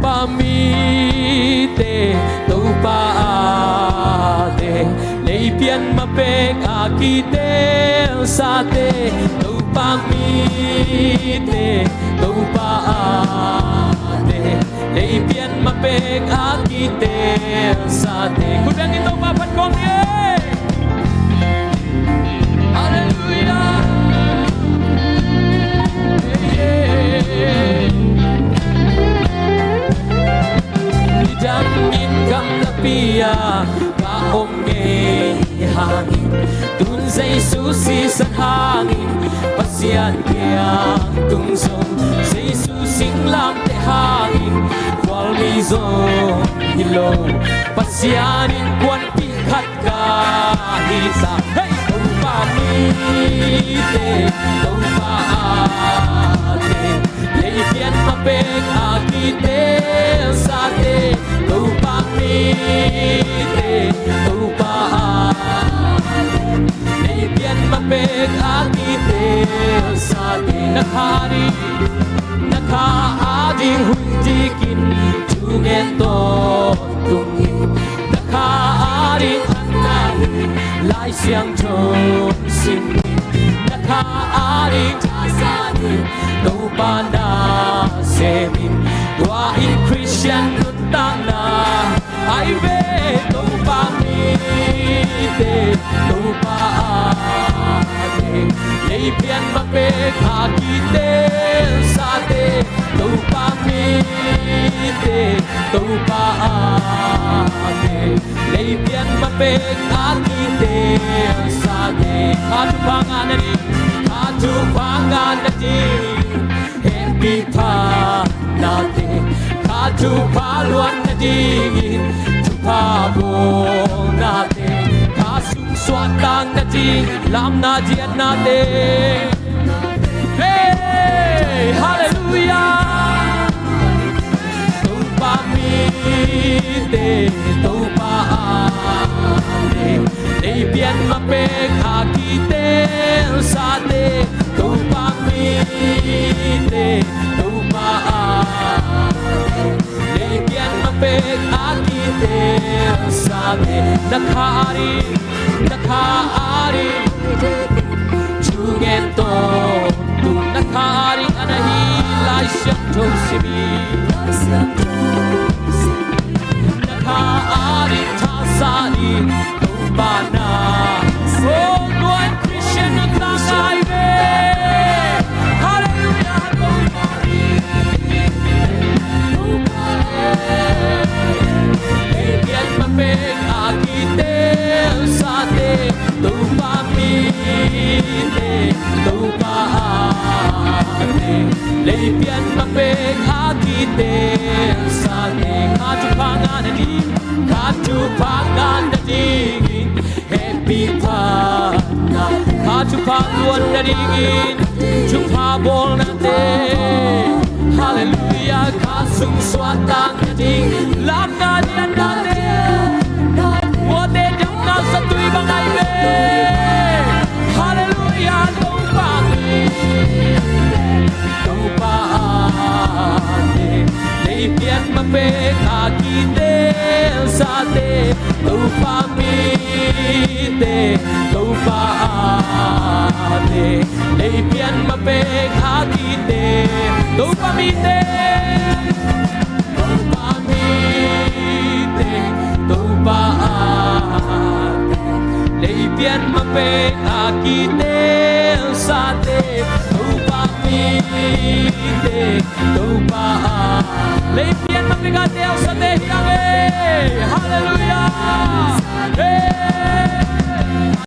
pa mi te tu pa te lấy biển mà bê à kỳ te sa te tu pa mi te tu pa te lấy biển mà bê à kỳ te sa teคุณแบงค์กินตัวมาพันกองเย่ฮาเลลูยาDangin kang lapia kaong hangin dun sa isusi sa hangin pasyan kiyang tungsong sa isusing lang te hangin wal mizong hilo pasyanin kwan pikat kahita hey tupa mite tupa ate leipian mapeg akite sa te tupa mite tupa leipian mapeg akite sa te nakaading hundikin tungen to tungin nakaading anahin lai siyang chon singin nakaading tasanin tupa na semin Wain Christian nutang na ay be tupa mite tupa ate leipian mapeg akite sa te tupa mite tupa ate leipian mapeg akite sa te katupangan na di happy pa natin katu paluan na dingin tupabong natin kasuswatang na ding lam na diyan natin hey hallelujah tupa mite tupa ate leipian mapeg akite sa te tupa mite tupa leipian mapeg akite sa te nakaari tungen to tu nakaari anahilay siyang tosimi nakaari tasani tupa na oh Lord Christian ng tangay hallelujah leipian mapeg akite sa te tupa mite tupa ate leipian mapeg akite sa te katupangan na dingin happy pa na katupangan na dingin tupabol natin hallelujah kasungswatang na dingin lam na diyan natin wote diyang nasa tuwi bangay be hallelujah tupa tupa ate leipian mapeg akite sa te tupa mite tupa ate leipian mapeg akite tupa mite tupa mite tupa ate leipian mapeg akite sa te tupa mite tupa leipian mapeg akite sa te hallelujah hey